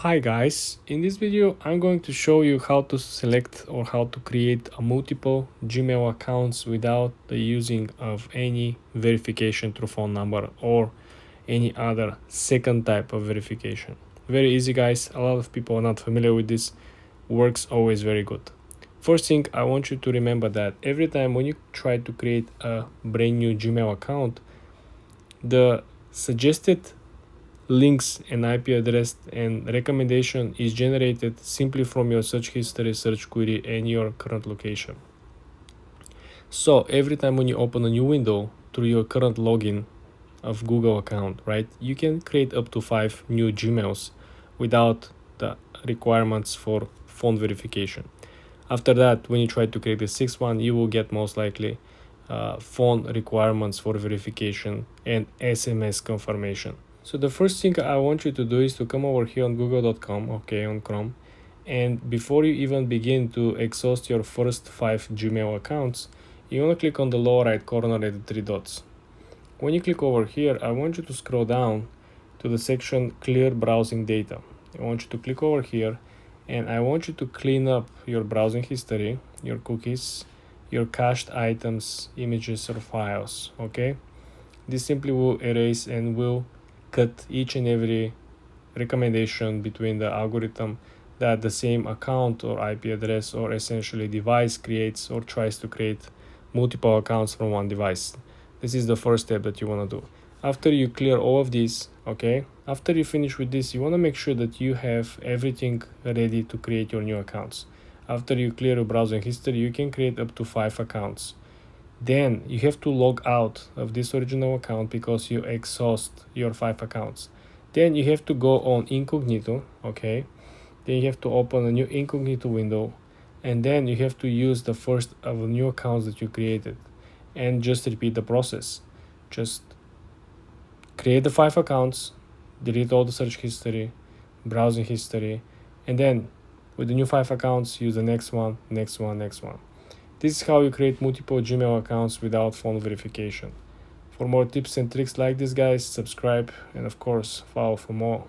Hi guys, in this video I'm going to show you how to select or how to create a multiple Gmail accounts without the using of any verification through phone number or any other second type of verification. Very easy guys, a lot of people are not familiar with this, works always very good. First thing, I want you to remember that every time when you try to create a brand new Gmail account, the suggested links and IP address and recommendation is generated simply from your search history, search query, and your current location. So every time when you open a new window through your current login of Google account, right, you can create up to 5 new Gmails without the requirements for phone verification. After that, when you try to create the sixth one, you will get most likely phone requirements for verification and SMS confirmation. So the first thing I want you to do is to come over here on google.com, okay, on Chrome, and before you even begin to exhaust your first 5 Gmail accounts, you want to click on the lower right corner at the 3 dots. When you click over here, I want you to scroll down to the section Clear Browsing Data. I want you to click over here, and I want you to clean up your browsing history, your cookies, your cached items, images, or files, okay? This simply will erase and will cut each and every recommendation between the algorithm that the same account or IP address or essentially device creates or tries to create multiple accounts from one device. This is the first step that you want to do. After you clear all of these, okay, after you finish with this, you want to make sure that you have everything ready to create your new accounts. After you clear your browsing history, you can create up to 5 accounts. Then you have to log out of this original account because you exhaust your 5 accounts. Then you have to go on incognito, okay? Then you have to open a new incognito window, and then you have to use the first of the new accounts that you created and just repeat the process. Just create the 5 accounts, delete all the search history, browsing history, and then with the new 5 accounts, use the next one. This is how you create multiple Gmail accounts without phone verification. For more tips and tricks like this guys, subscribe and of course follow for more.